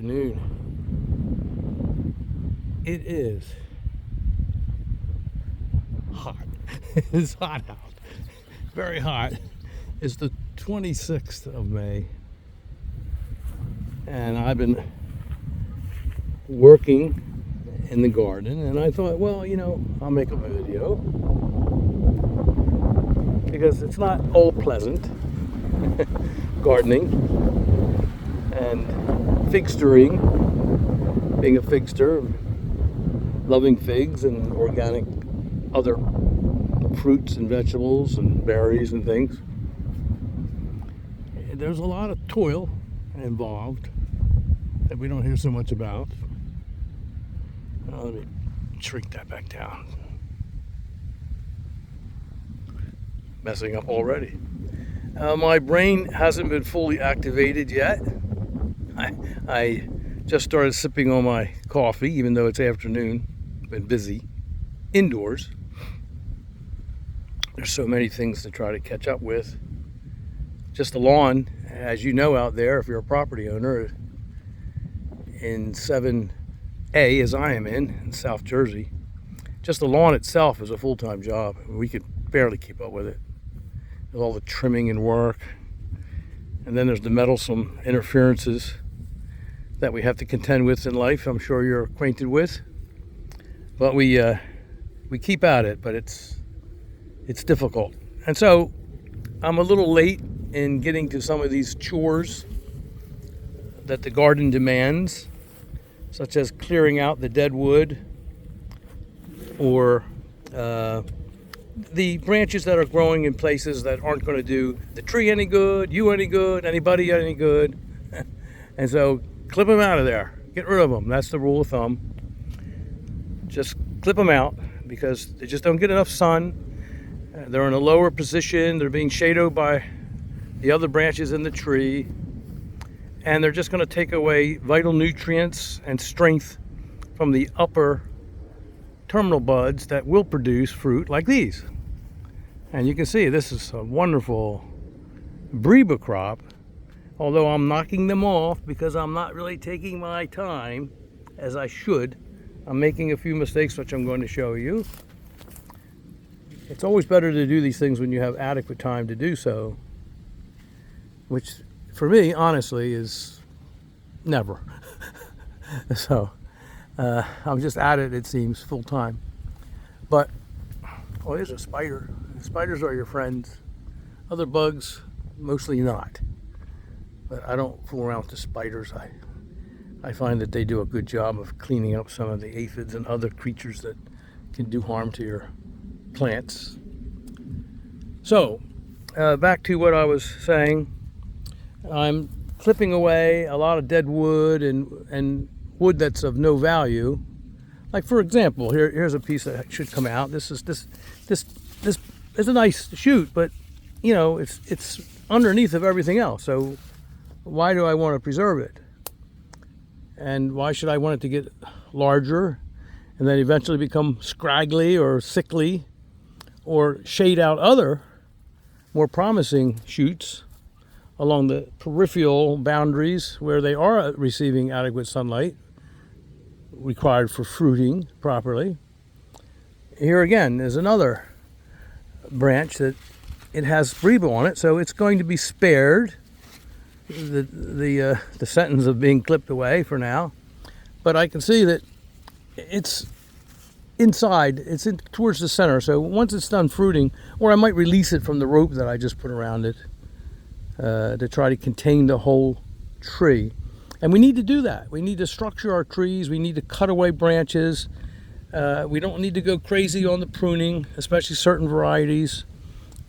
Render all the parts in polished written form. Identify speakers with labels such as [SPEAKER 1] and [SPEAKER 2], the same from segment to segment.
[SPEAKER 1] afternoon. It is hot. It's hot out. Very hot. It's the 26th of May. And I've been working in the garden, and I thought, well, I'll make a video because it's not all pleasant gardening and figstering, being a figster, loving figs and organic other fruits and vegetables and berries and things. There's a lot of toil involved that we don't hear so much about. Let me shrink that back down. Messing up already. My brain hasn't been fully activated yet. I just started sipping on my coffee, even though it's afternoon. Been busy indoors. There's so many things to try to catch up with. Just the lawn, as you know out there, if you're a property owner, in 7A, as I am in South Jersey, just the lawn itself is a full-time job. We could barely keep up with it. There's all the trimming and work. And then there's the meddlesome interferences that we have to contend with in life, I'm sure you're acquainted with. But we keep at it, but it's difficult. And so I'm a little late in getting to some of these chores that the garden demands, such as clearing out the dead wood or the branches that are growing in places that aren't going to do the tree any good, you any good, anybody any good. And so clip them out of there. Get rid of them. That's the rule of thumb. Just clip them out because they just don't get enough sun. They're in a lower position. They're being shadowed by the other branches in the tree. And they're just going to take away vital nutrients and strength from the upper terminal buds that will produce fruit like these. And you can see this is a wonderful Breba crop, although I'm knocking them off because I'm not really taking my time as I should. I'm making a few mistakes, which I'm going to show you. It's always better to do these things when you have adequate time to do so, which for me, honestly, is never. So I'm just at it, it seems, full time. But, oh, there's a spider. Spiders are your friends. Other bugs, mostly not. But I don't fool around with the spiders. I find that they do a good job of cleaning up some of the aphids and other creatures that can do harm to your plants. So, back to what I was saying. I'm clipping away a lot of dead wood and wood that's of no value. Like, for example, here's a piece that should come out. This is a nice shoot, but it's underneath of everything else. So why do I want to preserve it? And why should I want it to get larger and then eventually become scraggly or sickly or shade out other more promising shoots along the peripheral boundaries where they are receiving adequate sunlight required for fruiting properly? Here again is another branch that it has Breba on it, so it's going to be spared the sentence of being clipped away for now. But I can see that it's inside, it's towards the center. So once it's done fruiting, or I might release it from the rope that I just put around it to try to contain the whole tree. And we need to do that. We need to structure our trees. We need to cut away branches. We don't need to go crazy on the pruning, especially certain varieties,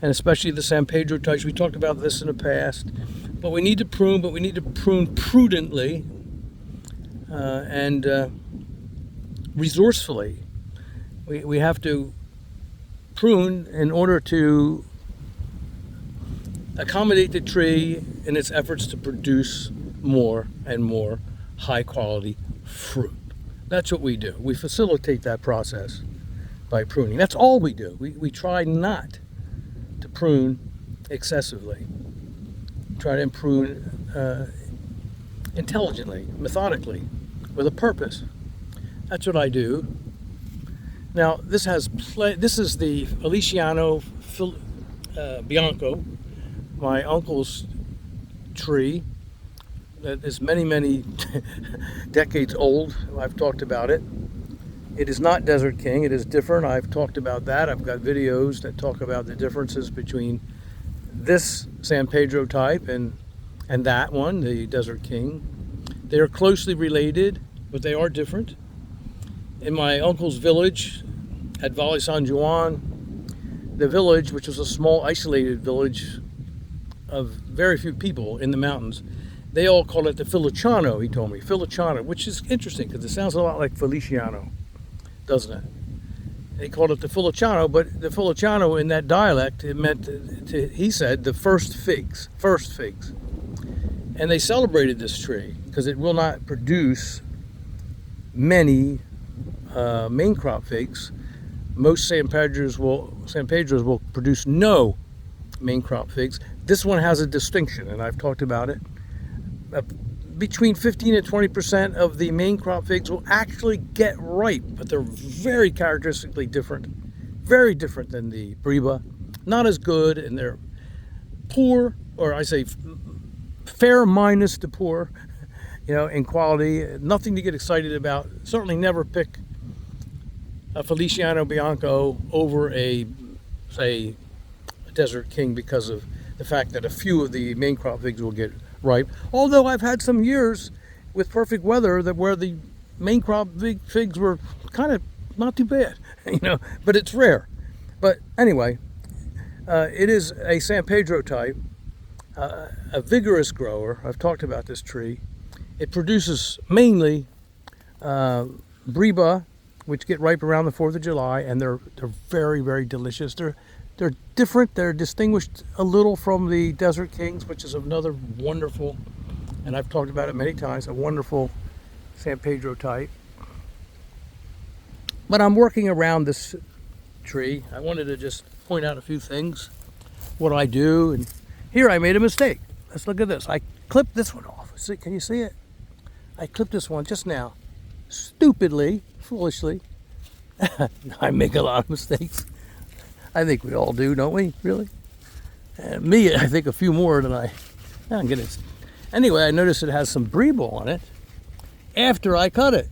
[SPEAKER 1] and especially the San Pedro types. We talked about this in the past. But we need to prune, but we need to prune prudently and resourcefully. We have to prune in order to accommodate the tree in its efforts to produce more and more high quality fruit. That's what we do. We facilitate that process by pruning. That's all we do. We try not to prune excessively. Try to prune intelligently, methodically, with a purpose. That's what I do. Now, this is the Feliciano Bianco, my uncle's tree that is many decades old. I've talked about it. It is not Desert King. It is different. I've talked about that. I've got videos that talk about the differences between this San Pedro type and that one, the Desert King. They are closely related, but they are different. In my uncle's village at Valle San Juan, the village, which was a small isolated village of very few people in the mountains, they all call it the Feliciano, he told me. Feliciano, which is interesting because it sounds a lot like Feliciano, doesn't it? They called it the Feliciano, but the Feliciano in that dialect, it meant, he said, the first figs. And they celebrated this tree because it will not produce many main crop figs. Most San Pedros will produce no main crop figs. This one has a distinction, and I've talked about it. Between 15 and 20% of the main crop figs will actually get ripe, but they're very characteristically different. Very different than the Briba. Not as good, and they're poor, or I say fair minus the poor, in quality. Nothing to get excited about. Certainly never pick a Feliciano Bianco over a Desert King because of the fact that a few of the main crop figs will get ripe. Although I've had some years with perfect weather where the main crop figs were kind of not too bad, but it's rare. But anyway, it is a San Pedro type, a vigorous grower. I've talked about this tree. It produces mainly Briba, which get ripe around the 4th of July, and they're very delicious. They're different. They're distinguished a little from the Desert Kings, which is another wonderful, and I've talked about it many times, a wonderful San Pedro type. But I'm working around this tree. I wanted to just point out a few things, what I do, and here I made a mistake. Let's look at this. I clipped this one off. See, can you see it? I clipped this one just now. Stupidly, foolishly. I make a lot of mistakes. I think we all do, don't we? Really? And me, I think a few more than I'm gonna. Anyway, I noticed it has some Briba on it after I cut it.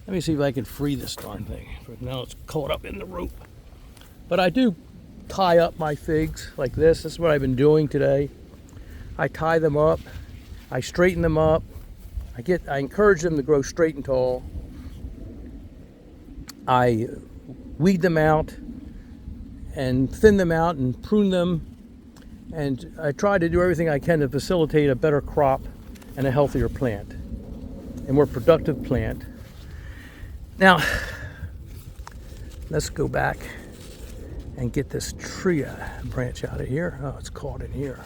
[SPEAKER 1] Let me see if I can free this darn thing. But now it's caught up in the rope. But I do tie up my figs like this. This is what I've been doing today. I tie them up. I straighten them up. I encourage them to grow straight and tall. I weed them out and thin them out and prune them, and I try to do everything I can to facilitate a better crop and a healthier plant, a more productive plant. Now, let's go back and get this tree branch out of here. Oh, it's caught in here.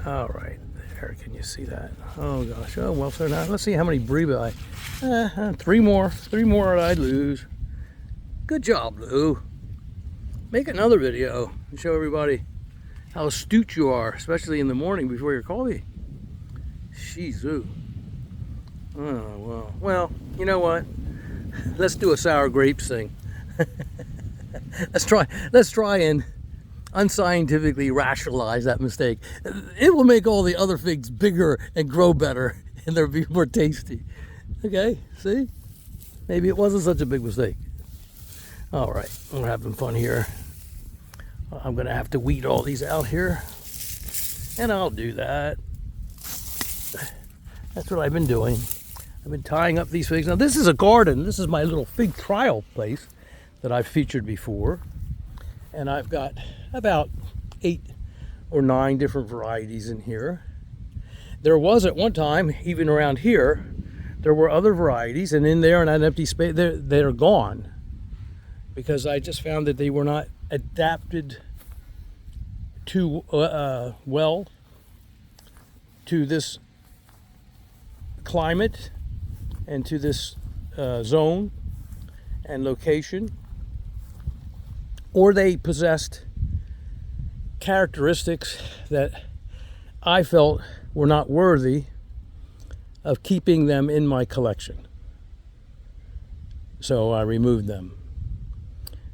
[SPEAKER 1] All right, there, can you see that? Oh gosh, oh well, so now let's see how many Briba three more I'd lose. Good job, Lou. Make another video and show everybody how astute you are, especially in the morning before your coffee. Jeez, oh, well, you know what? Let's do a sour grapes thing. Let's try and unscientifically rationalize that mistake. It will make all the other figs bigger and grow better, and they'll be more tasty. Okay, see? Maybe it wasn't such a big mistake. All right, we're having fun here. I'm gonna have to weed all these out here, and I'll do that. That's what I've been doing. I've been tying up these figs. Now this is a garden. This is my little fig trial place that I've featured before, and I've got about 8 or 9 different varieties in here. There was at one time, even around here, there were other varieties, and in there in that empty space, they're gone, because I just found that they were not adapted too well to this climate and to this zone and location, or they possessed characteristics that I felt were not worthy of keeping them in my collection. So I removed them.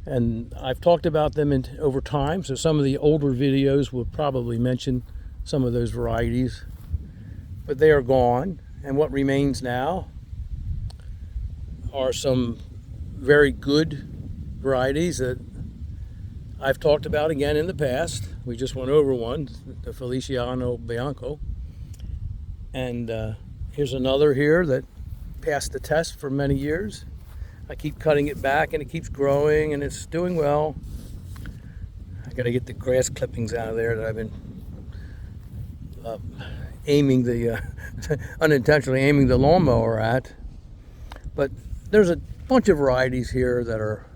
[SPEAKER 1] And I've talked about them over time, so some of the older videos will probably mention some of those varieties. But they are gone, and what remains now are some very good varieties that I've talked about again in the past. We just went over one, the Feliciano Bianco. And here's another here that passed the test for many years. I keep cutting it back and it keeps growing and it's doing well. I gotta get the grass clippings out of there that I've been unintentionally aiming the lawnmower at. But there's a bunch of varieties here that are,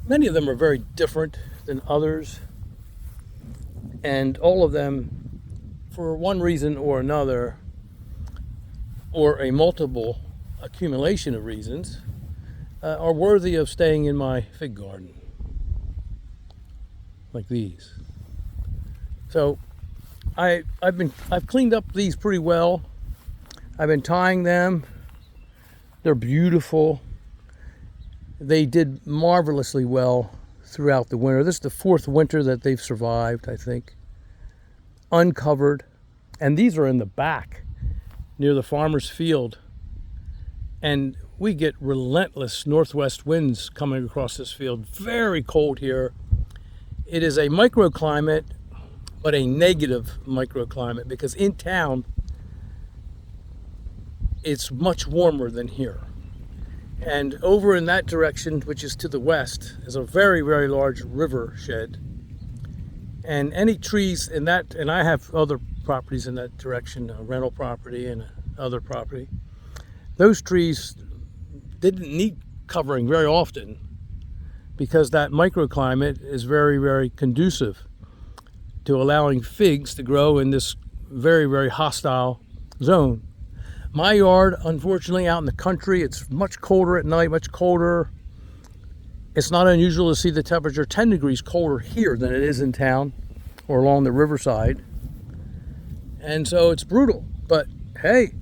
[SPEAKER 1] many of them are very different than others, and all of them, for one reason or another, or a multiple accumulation of reasons, are worthy of staying in my fig garden, like these. So I've cleaned up these pretty well. I've been tying them. They're beautiful. They did marvelously well throughout the winter. This is the 4th winter that they've survived, I think. Uncovered. And these are in the back near the farmer's field. And we get relentless northwest winds coming across this field. Very cold here. It is a microclimate, but a negative microclimate, because in town it's much warmer than here. And over in that direction, which is to the west, is a very, very large river shed. And any trees in that, and I have other properties in that direction, a rental property and other property. Those trees didn't need covering very often because that microclimate is very, very conducive to allowing figs to grow in this very, very hostile zone. My yard, unfortunately, out in the country, it's much colder at night, much colder. It's not unusual to see the temperature 10 degrees colder here than it is in town or along the riverside. And so it's brutal. But hey,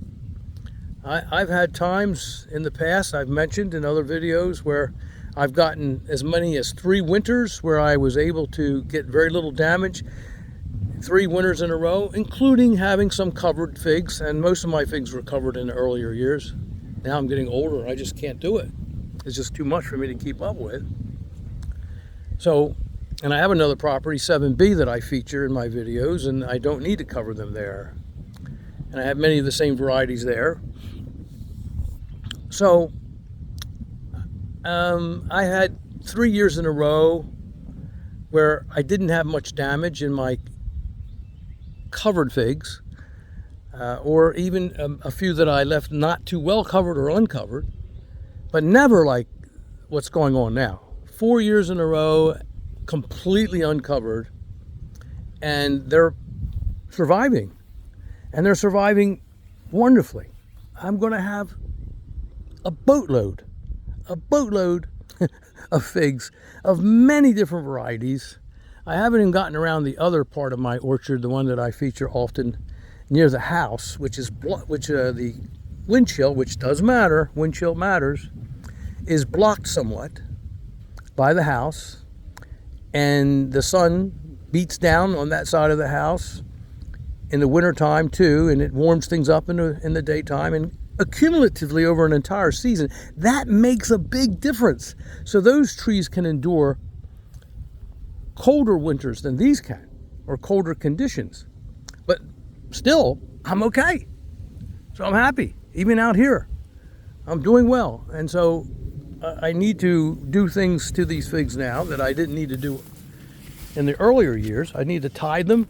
[SPEAKER 1] I've had times in the past, I've mentioned in other videos, where I've gotten as many as 3 winters where I was able to get very little damage. 3 winters in a row, including having some covered figs, and most of my figs were covered in the earlier years. Now I'm getting older, I just can't do it. It's just too much for me to keep up with. So, and I have another property, 7B, that I feature in my videos, and I don't need to cover them there. And I have many of the same varieties there. So, I had 3 years in a row where I didn't have much damage in my covered figs, or even a few that I left not too well covered or uncovered, but never like what's going on now. 4 years in a row, completely uncovered, and they're surviving, and they're surviving wonderfully. I'm going to have a boatload of figs of many different varieties. I haven't even gotten around the other part of my orchard, the one that I feature often near the house, which is the wind chill, which does matter, wind chill matters, is blocked somewhat by the house, and the sun beats down on that side of the house in the wintertime too, and it warms things up in the daytime, and accumulatively over an entire season. That makes a big difference. So those trees can endure colder winters than these can, or colder conditions. But still, I'm okay. So I'm happy. Even out here, I'm doing well. And so I need to do things to these figs now that I didn't need to do in the earlier years. I need to tie them.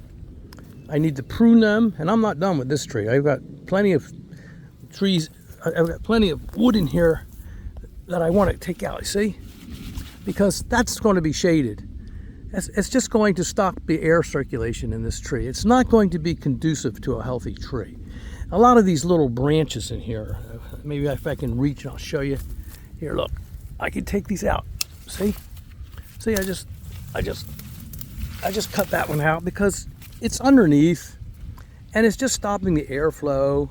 [SPEAKER 1] I need to prune them. And I'm not done with this tree. I've got plenty of trees. I've got plenty of wood in here that I want to take out, you see? Because that's going to be shaded. It's just going to stop the air circulation in this tree. It's not going to be conducive to a healthy tree. A lot of these little branches in here, maybe if I can reach, I'll show you. Here, look, I can take these out. See? See, I just cut that one out because it's underneath and it's just stopping the airflow.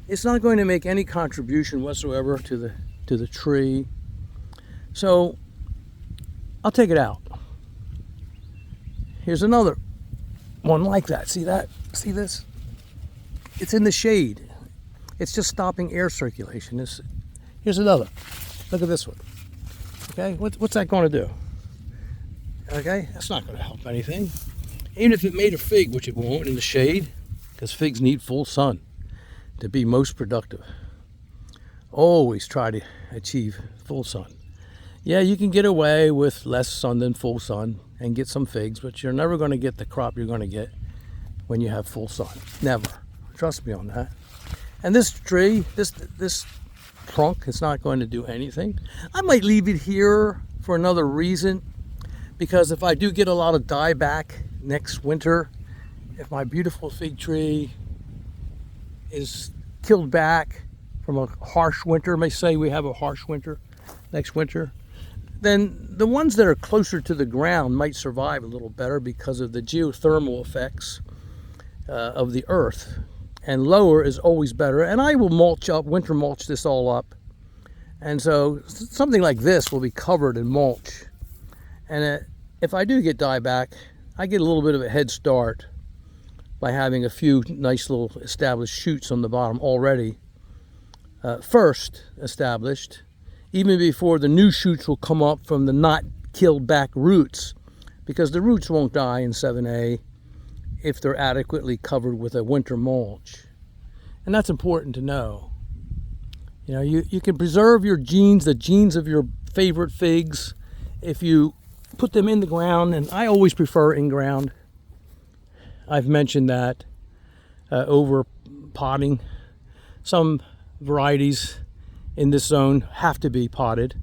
[SPEAKER 1] it's not going to make any contribution whatsoever to the tree. So I'll take it out. Here's another one like that. See that? See this? It's in the shade. It's just stopping air circulation. Here's another. Look at this one. Okay, what's that going to do? Okay, that's not going to help anything. Even if it made a fig, which it won't, in the shade, because figs need full sun to be most productive. Always try to achieve full sun. Yeah, you can get away with less sun than full sun and get some figs, but you're never going to get the crop you're going to get when you have full sun. Never. Trust me on that. And this tree, this trunk, is not going to do anything. I might leave it here for another reason, because if I do get a lot of dieback next winter, if my beautiful fig tree is killed back from a harsh winter, may say we have a harsh winter next winter, then the ones that are closer to the ground might survive a little better because of the geothermal effects of the earth. And lower is always better. And I will mulch up, winter mulch this all up. And so something like this will be covered in mulch. And if I do get dieback, I get a little bit of a head start by having a few nice little established shoots on the bottom already first established, even before the new shoots will come up from the not killed back roots, because the roots won't die in 7A if they're adequately covered with a winter mulch. And that's important to know. You know, you can preserve your genes, the genes of your favorite figs, if you put them in the ground, and I always prefer in ground. I've mentioned that over potting. Some varieties in this zone have to be potted,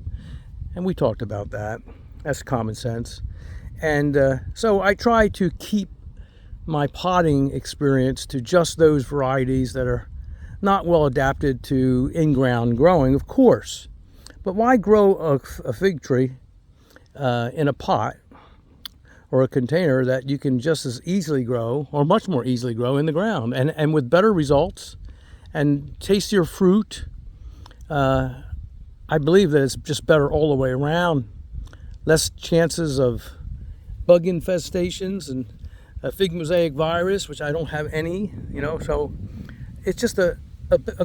[SPEAKER 1] and we talked about that. That's common sense. And so I try to keep my potting experience to just those varieties that are not well adapted to in-ground growing, of course. But why grow a fig tree in a pot or a container that you can just as easily grow, or much more easily grow, in the ground, and with better results and tastier fruit? I believe that it's just better all the way around. Less chances of bug infestations and a fig mosaic virus, which I don't have any, you know, so it's just a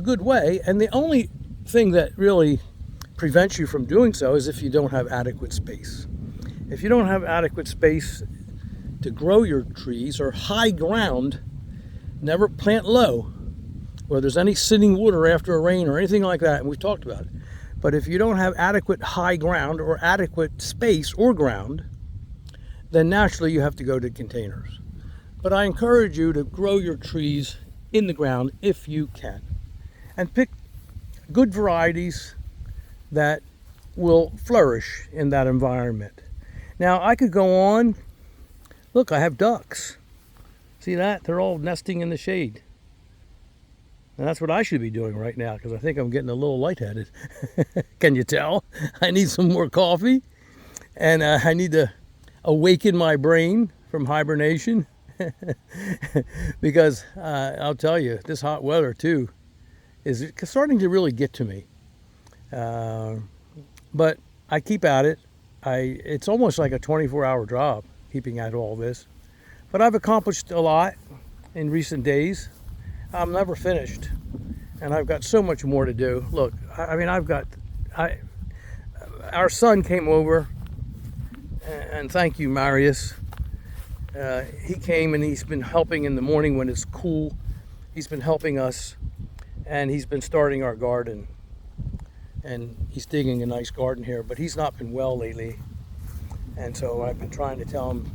[SPEAKER 1] good way. And the only thing that really prevents you from doing so is if you don't have adequate space. If you don't have adequate space to grow your trees, or high ground, never plant low where there's any sitting water after a rain or anything like that, and we've talked about it. But if you don't have adequate high ground or adequate space or ground, then naturally you have to go to containers. But I encourage you to grow your trees in the ground if you can, and pick good varieties that will flourish in that environment. Now, I could go on. Look, I have ducks. See that? They're all nesting in the shade. And that's what I should be doing right now, because I think I'm getting a little lightheaded. Can you tell? I need some more coffee, and I need to awaken my brain from hibernation. Because I'll tell you, this hot weather too is starting to really get to me. But I keep at it. It's almost like a 24-hour job keeping at all this. But I've accomplished a lot in recent days. I'm never finished, and I've got so much more to do. Look, I mean, our son came over, and thank you, Marius. He came, and he's been helping in the morning when it's cool. He's been helping us, and he's been starting our garden, and he's digging a nice garden here, but he's not been well lately, and so I've been trying to tell him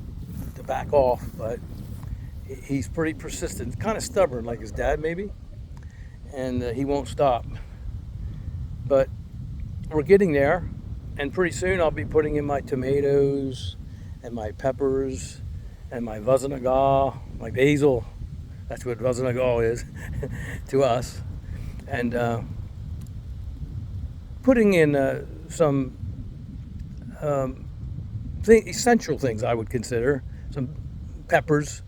[SPEAKER 1] to back off, but he's pretty persistent, kind of stubborn like his dad maybe, and he won't stop. But we're getting there, and pretty soon I'll be putting in my tomatoes and my peppers and my vasanaga, my basil. That's what vasanaga is to us. And putting in some essential things I would consider, some peppers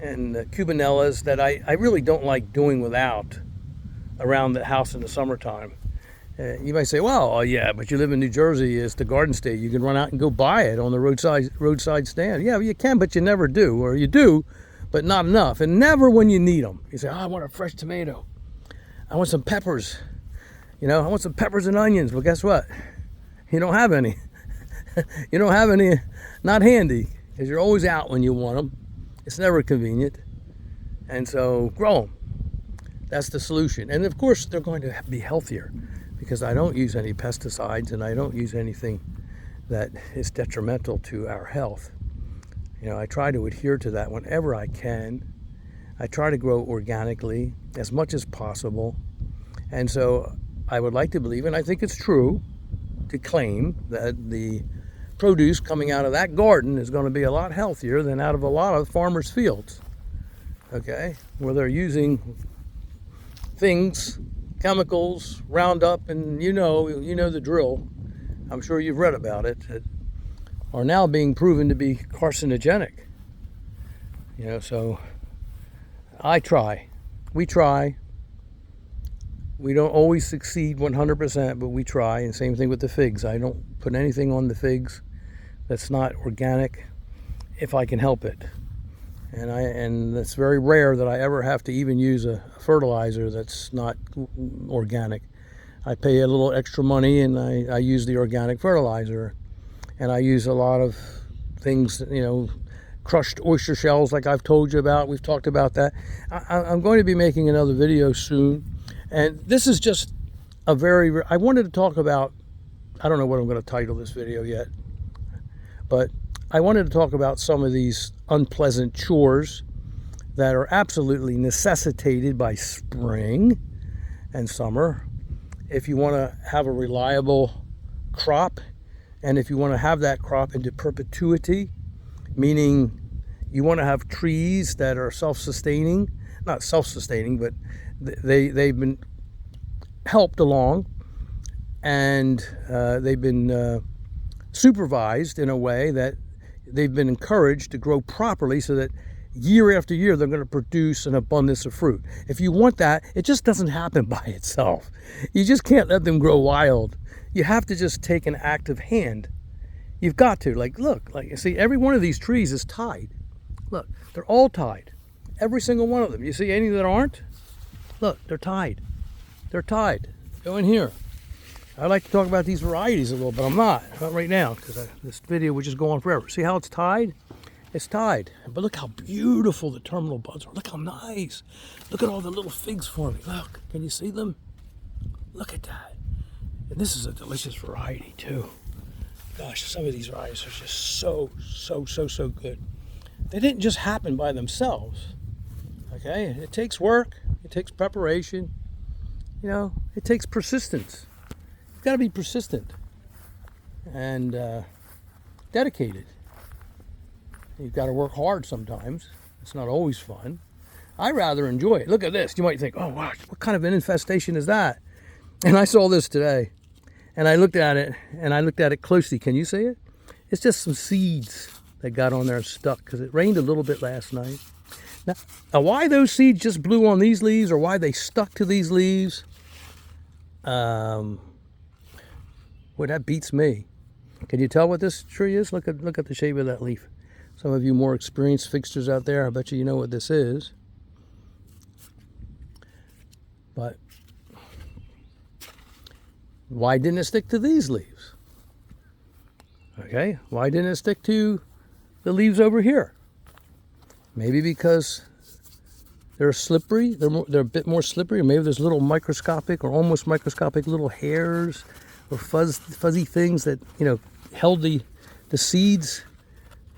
[SPEAKER 1] and cubanellas that I really don't like doing without around the house in the summertime. You might say, well, oh yeah, but you live in New Jersey, it's the garden state. You can run out and go buy it on the roadside stand. Yeah, you can, but you never do, or you do, but not enough, and never when you need them. You say, oh, I want a fresh tomato. I want some peppers. I want some peppers and onions. Well, guess what? You don't have any. You don't have any, not handy, because you're always out when you want them. It's never convenient. And so grow them. That's the solution. And of course, they're going to be healthier, because I don't use any pesticides and I don't use anything that is detrimental to our health. I try to adhere to that whenever I can. I try to grow organically as much as possible. And so I would like to believe, and I think it's true, to claim that the produce coming out of that garden is going to be a lot healthier than out of a lot of farmers' fields. Okay? Where they're using things, chemicals, Roundup, and you know the drill. I'm sure you've read about it. That are now being proven to be carcinogenic. So I try. We try. We don't always succeed 100%, but we try. And same thing with the figs. I don't put anything on the figs that's not organic if I can help it. And it's very rare that I ever have to even use a fertilizer that's not organic. I pay a little extra money and I use the organic fertilizer. And I use a lot of things, crushed oyster shells like I've told you about. We've talked about that. I'm going to be making another video soon. And this is just I wanted to talk about, I don't know what I'm going to title this video yet, but I wanted to talk about some of these unpleasant chores that are absolutely necessitated by spring and summer. If you want to have a reliable crop, and if you want to have that crop into perpetuity, meaning you want to have trees that are self-sustaining, not self-sustaining, but they've been helped along, and they've been supervised in a way that they've been encouraged to grow properly so that year after year they're going to produce an abundance of fruit. If you want that, it just doesn't happen by itself. You just can't let them grow wild. You have to just take an active hand. You've got to. Look, you see, every one of these trees is tied. Look, they're all tied. Every single one of them. You see any that aren't? Look, they're tied. They're tied. Go in here. I like to talk about these varieties a little, but I'm not right now, because this video would just go on forever. See how it's tied? It's tied. But look how beautiful the terminal buds are. Look how nice. Look at all the little figs forming. Look, can you see them? Look at that. And this is a delicious variety too. Gosh, some of these varieties are just so good. They didn't just happen by themselves. Okay, it takes work. It takes preparation. It takes persistence. You've got to be persistent and dedicated. You've got to work hard sometimes. It's not always fun. I rather enjoy it. Look at this. You might think, oh, wow, what kind of an infestation is that? And I saw this today, and I looked at it closely. Can you see it? It's just some seeds that got on there and stuck, because it rained a little bit last night. Now, why those seeds just blew on these leaves, or why they stuck to these leaves, well, that beats me. Can you tell what this tree is? Look at the shape of that leaf. Some of you more experienced fixers out there, I bet you know what this is. But why didn't it stick to these leaves? Okay, why didn't it stick to the leaves over here? Maybe because they're slippery, they're a bit more slippery, or maybe there's little microscopic or almost microscopic little hairs or fuzzy things that held the seeds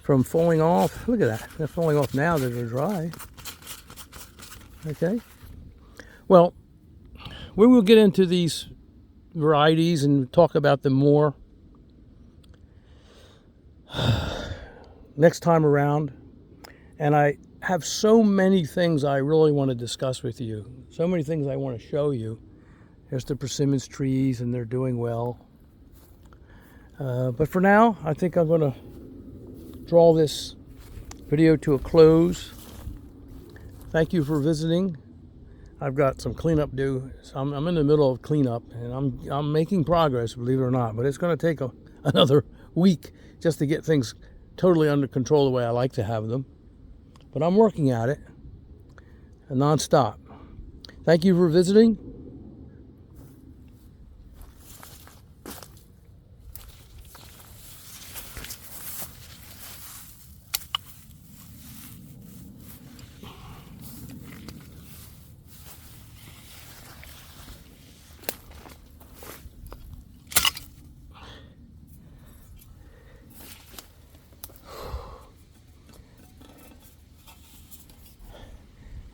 [SPEAKER 1] from falling off. Look at that. They're falling off now that they're dry. Okay. Well, we will get into these varieties and talk about them more next time around. And I have so many things I really want to discuss with you. So many things I want to show you. There's the persimmons trees, and they're doing well. But for now, I think I'm going to draw this video to a close. Thank you for visiting. I've got some cleanup due. So I'm in the middle of cleanup, and I'm making progress, believe it or not. But it's going to take another week just to get things totally under control the way I like to have them. But I'm working at it, nonstop. Thank you for visiting.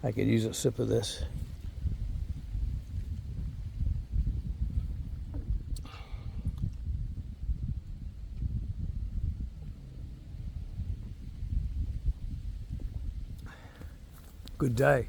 [SPEAKER 1] I could use a sip of this. Good day.